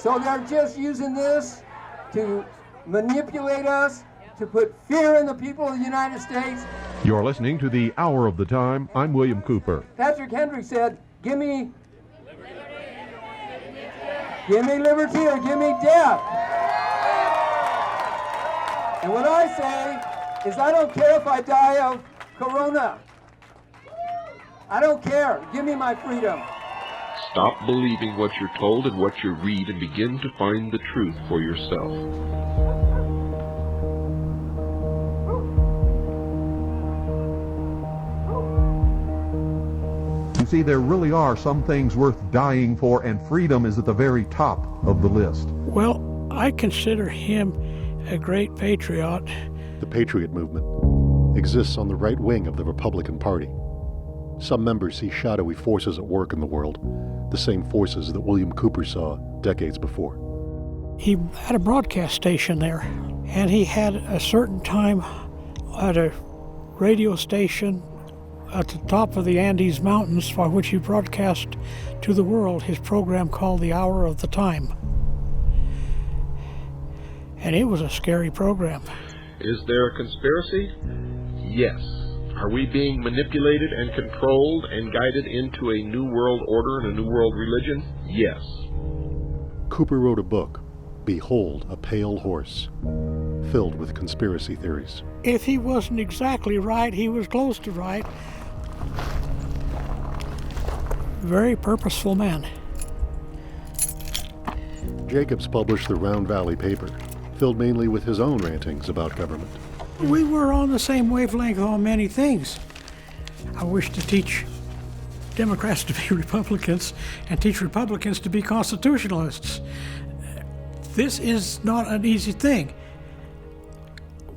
So they're just using this to manipulate us, to put fear in the people of the United States. You're listening to the Hour of the Time. I'm William Cooper. Patrick Henry said, give me liberty or give me death. And what I say is I don't care if I die of corona. I don't care. Give me my freedom. Stop believing what you're told and what you read and begin to find the truth for yourself. You see, there really are some things worth dying for, and freedom is at the very top of the list. Well, I consider him a great patriot. The Patriot movement exists on the right wing of the Republican Party. Some members see shadowy forces at work in the world, the same forces that William Cooper saw decades before. He had a broadcast station there, and he had a certain time at a radio station at the top of the Andes Mountains, for which he broadcast to the world his program called The Hour of the Time. And it was a scary program. Is there a conspiracy? Yes. Are we being manipulated and controlled and guided into a new world order and a new world religion? Yes. Cooper wrote a book, Behold a Pale Horse, filled with conspiracy theories. If he wasn't exactly right, he was close to right. Very purposeful man. Jacobs published the Round Valley paper, filled mainly with his own rantings about government. We were on the same wavelength on many things. I wish to teach Democrats to be Republicans and teach Republicans to be constitutionalists. This is not an easy thing.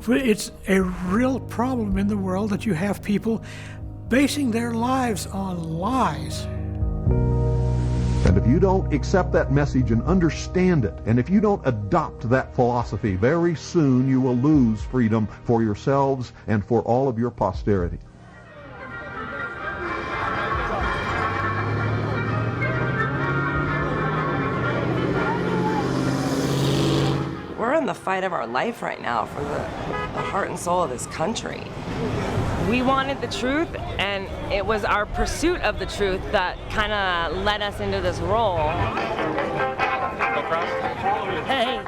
It's a real problem in the world that you have people basing their lives on lies. And if you don't accept that message and understand it, and if you don't adopt that philosophy, very soon you will lose freedom for yourselves and for all of your posterity. We're in the fight of our life right now for the heart and soul of this country. We wanted the truth, and it was our pursuit of the truth that kind of led us into this role. Hey.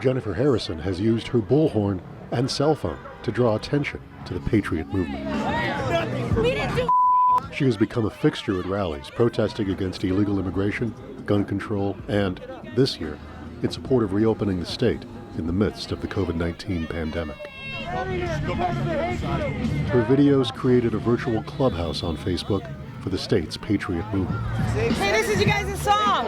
Jennifer Harrison has used her bullhorn and cell phone to draw attention to the Patriot movement. She has become a fixture at rallies protesting against illegal immigration, gun control, and, this year, in support of reopening the state in the midst of the COVID-19 pandemic. Her videos created a virtual clubhouse on Facebook for the state's Patriot movement. Hey, this is you guys' song.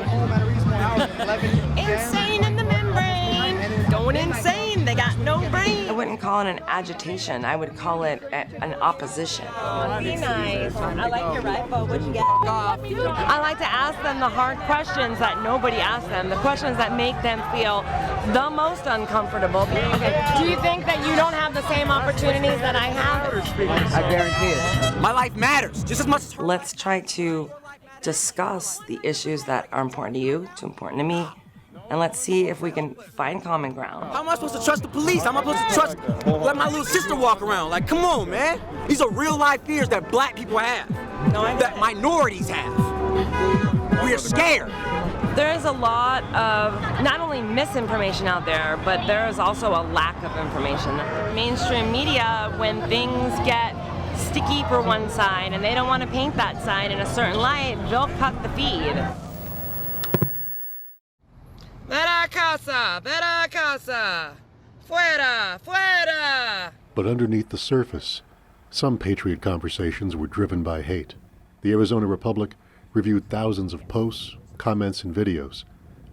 Insane in the membrane. Going insane. They got no brain. I wouldn't call it an agitation. I would call it an opposition. Oh, be nice. I like your rifle. What you got? I like to ask them the hard questions that nobody asks them, the questions that make them feel the most uncomfortable. Okay. Do you think that you don't have the same opportunities that I have? I guarantee it. My life matters just as much as... Let's try to discuss the issues that are important to you, important to me, and let's see if we can find common ground. How am I supposed to trust the police? How am I supposed to let my little sister walk around? Like, come on, man. These are real life fears that black people have, that minorities have. We are scared. There is a lot of not only misinformation out there, but there is also a lack of information. Mainstream media, when things get sticky for one side and they don't want to paint that side in a certain light, they'll cut the feed. Vera casa, fuera, fuera. But underneath the surface, some Patriot conversations were driven by hate. The Arizona Republic reviewed thousands of posts, comments, and videos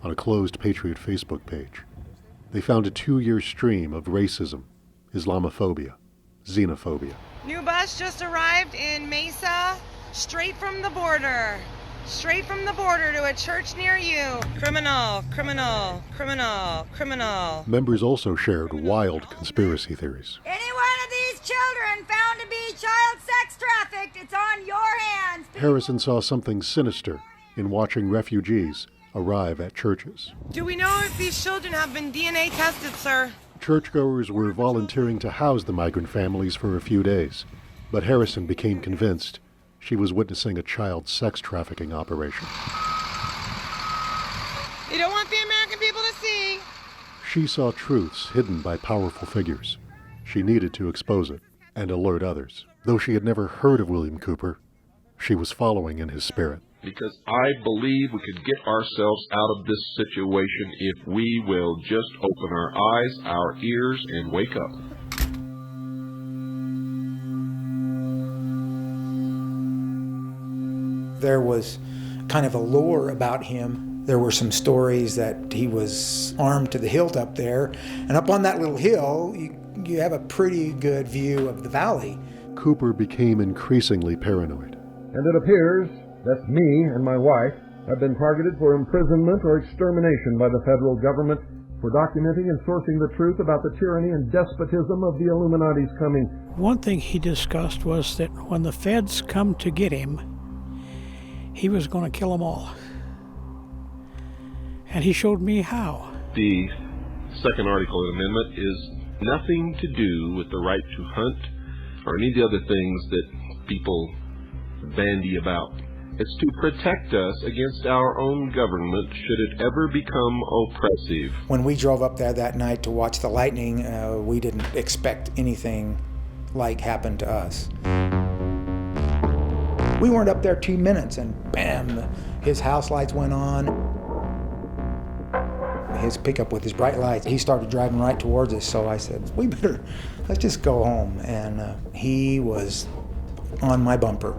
on a closed Patriot Facebook page. They found a 2-year stream of racism, Islamophobia, xenophobia. New bus just arrived in Mesa, straight from the border. Straight from the border to a church near you. Criminal, criminal, criminal, criminal. Members also shared wild conspiracy theories. Any one of these children found to be child sex trafficked, it's on your hands. Harrison saw something sinister in watching refugees arrive at churches. Do we know if these children have been DNA tested, sir? Churchgoers were volunteering to house the migrant families for a few days, but Harrison became convinced she was witnessing a child sex trafficking operation. You don't want the American people to see. She saw truths hidden by powerful figures. She needed to expose it and alert others. Though she had never heard of William Cooper, she was following in his spirit. Because I believe we could get ourselves out of this situation if we will just open our eyes, our ears, and wake up. There was kind of a lore about him. There were some stories that he was armed to the hilt up there, and up on that little hill, you have a pretty good view of the valley. Cooper became increasingly paranoid. And it appears that me and my wife have been targeted for imprisonment or extermination by the federal government for documenting and sourcing the truth about the tyranny and despotism of the Illuminati's coming. One thing he discussed was that when the feds come to get him, he was going to kill them all. And he showed me how. The second article of the amendment is nothing to do with the right to hunt or any of the other things that people bandy about. It's to protect us against our own government should it ever become oppressive. When we drove up there that night to watch the lightning, we didn't expect anything like happened to us. We weren't up there 2 minutes and bam, his house lights went on. His pickup with his bright lights, he started driving right towards us, so I said, let's just go home. And he was on my bumper,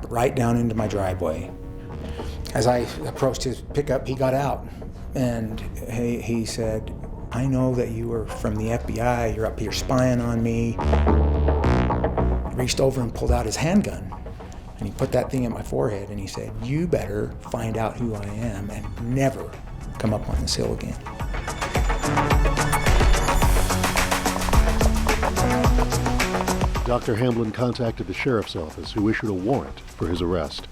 right down into my driveway. As I approached his pickup, he got out and he said, I know that you were from the FBI, you're up here spying on me. He reached over and pulled out his handgun and he put that thing at my forehead and he said, you better find out who I am and never come up on this hill again. Dr. Hamblin contacted the sheriff's office, who issued a warrant for his arrest,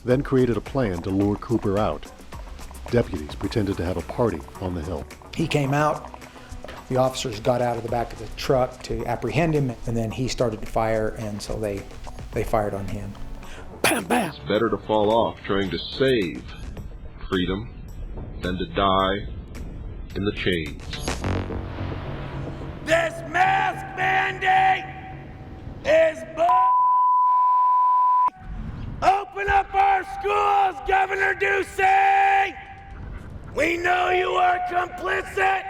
then created a plan to lure Cooper out. Deputies pretended to have a party on the hill. He came out, the officers got out of the back of the truck to apprehend him, and then he started to fire, and so they fired on him. Bam, bam. It's better to fall off trying to save freedom than to die in the chains. This mask mandate is Open up our schools, Governor Ducey! We know you are complicit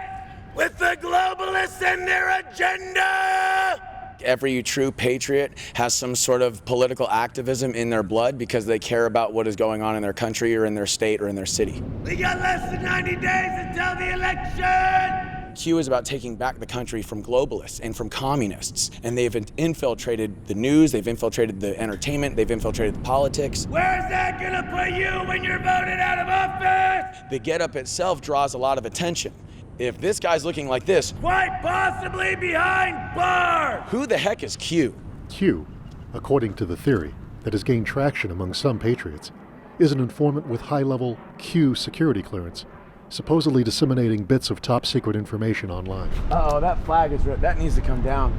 with the globalists and their agenda! Every true patriot has some sort of political activism in their blood because they care about what is going on in their country or in their state or in their city. We got less than 90 days until the election! Q is about taking back the country from globalists and from communists. And they've infiltrated the news, they've infiltrated the entertainment, they've infiltrated the politics. Where's that gonna put you when you're voted out of office? The getup itself draws a lot of attention. If this guy's looking like this, quite possibly behind bars! Who the heck is Q? Q, according to the theory that has gained traction among some patriots, is an informant with high-level Q security clearance, supposedly disseminating bits of top-secret information online. Uh-oh, that flag is ripped. That needs to come down.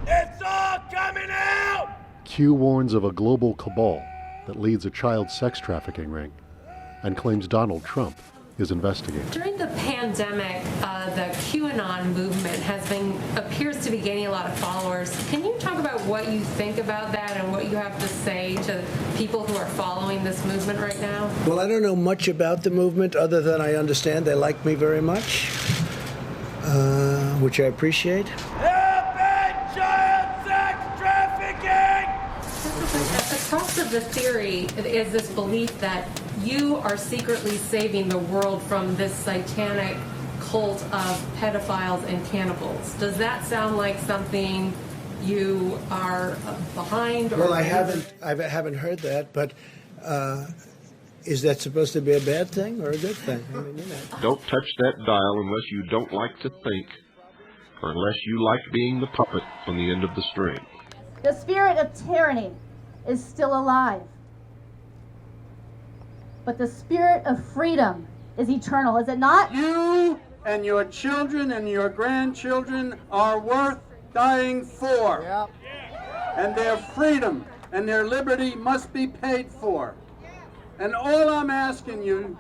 It's all coming out! Q warns of a global cabal that leads a child sex trafficking ring and claims Donald Trump is investigating. During the pandemic, the QAnon movement appears to be gaining a lot of followers. Can you talk about what you think about that and what you have to say to people who are following this movement right now? Well, I don't know much about the movement other than I understand they like me very much, which I appreciate. Help end child sex trafficking! At the crux of the theory is this belief that you are secretly saving the world from this satanic cult of pedophiles and cannibals. Does that sound like something you are behind? Well, I haven't heard that, but is that supposed to be a bad thing or a good thing? I mean, Don't touch that dial unless you don't like to think, or unless you like being the puppet on the end of the string. The spirit of tyranny is still alive. But the spirit of freedom is eternal, is it not? You and your children and your grandchildren are worth dying for. Yep. And their freedom and their liberty must be paid for. And all I'm asking you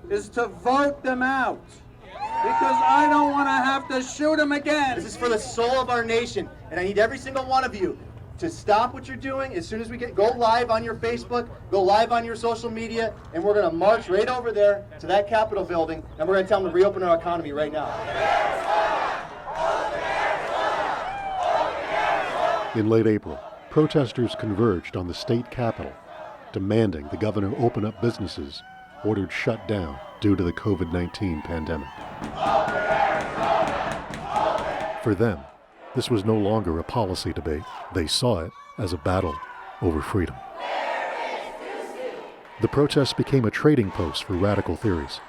is to vote them out, because I don't want to have to shoot them again. This is for the soul of our nation, and I need every single one of you to stop what you're doing as soon as we go live on your Facebook, go live on your social media, and we're going to march right over there to that Capitol building, and we're going to tell them to reopen our economy right now. In late April, protesters converged on the state capitol, demanding the governor open up businesses ordered shut down due to the COVID-19 pandemic. For them, this was no longer a policy debate. They saw it as a battle over freedom. The protests became a trading post for radical theories.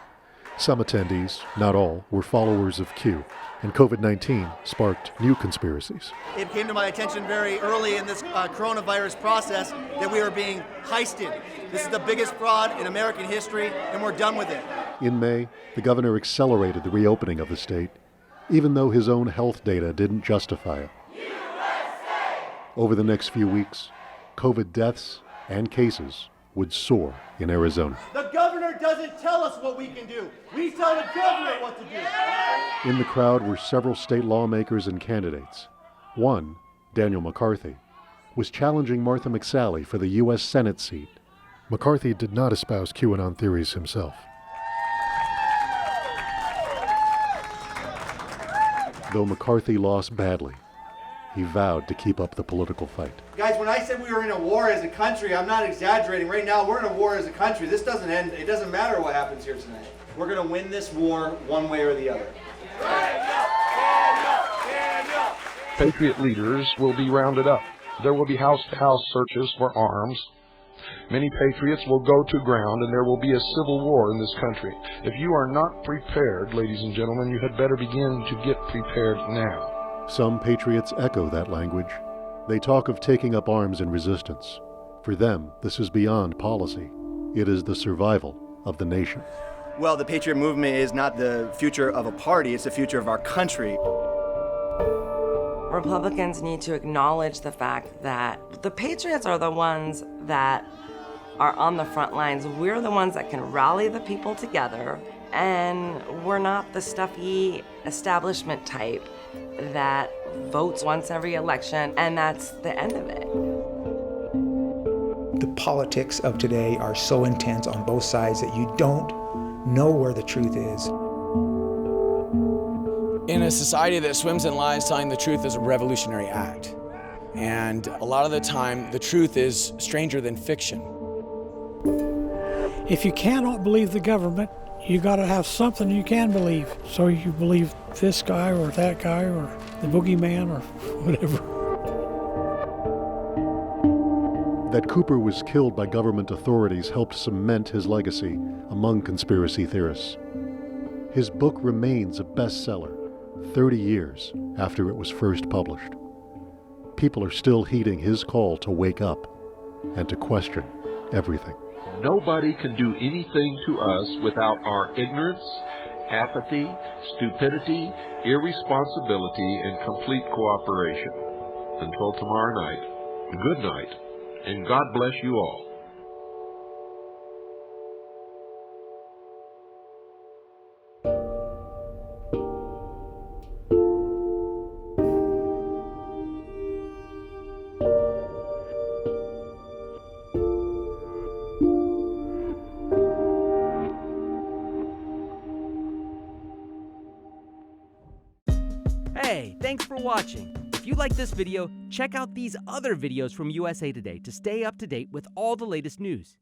Some attendees, not all, were followers of Q, and COVID-19 sparked new conspiracies. It came to my attention very early in this coronavirus process that we were being heisted. This is the biggest fraud in American history, and we're done with it. In May, the governor accelerated the reopening of the state, even though his own health data didn't justify it. Over the next few weeks, COVID deaths and cases would soar in Arizona. The governor doesn't tell us what we can do. We tell the government what to do. In the crowd were several state lawmakers and candidates. One, Daniel McCarthy, was challenging Martha McSally for the U.S. Senate seat. McCarthy did not espouse QAnon theories himself. Though McCarthy lost badly, he vowed to keep up the political fight. Guys, when I said we were in a war as a country, I'm not exaggerating. Right now, we're in a war as a country. This doesn't end. It doesn't matter what happens here tonight. We're going to win this war one way or the other. Patriot leaders will be rounded up. There will be house-to-house searches for arms. Many patriots will go to ground, and there will be a civil war in this country. If you are not prepared, ladies and gentlemen, you had better begin to get prepared now. Some patriots echo that language. They talk of taking up arms in resistance. For them, this is beyond policy. It is the survival of the nation. Well, the Patriot movement is not the future of a party, it's the future of our country. Republicans need to acknowledge the fact that the Patriots are the ones that are on the front lines. We're the ones that can rally the people together, and we're not the stuffy establishment type that votes once every election, and that's the end of it. The politics of today are so intense on both sides that you don't know where the truth is. In a society that swims in lies, telling the truth is a revolutionary act. And a lot of the time, the truth is stranger than fiction. If you cannot believe the government, you got to have something you can believe. So you believe this guy or that guy or the boogeyman or whatever. That Cooper was killed by government authorities helped cement his legacy among conspiracy theorists. His book remains a bestseller 30 years after it was first published. People are still heeding his call to wake up and to question everything. Nobody can do anything to us without our ignorance, apathy, stupidity, irresponsibility, and complete cooperation. Until tomorrow night, good night, and God bless you all. Hey, thanks for watching. If you like this video, check out these other videos from USA Today to stay up to date with all the latest news.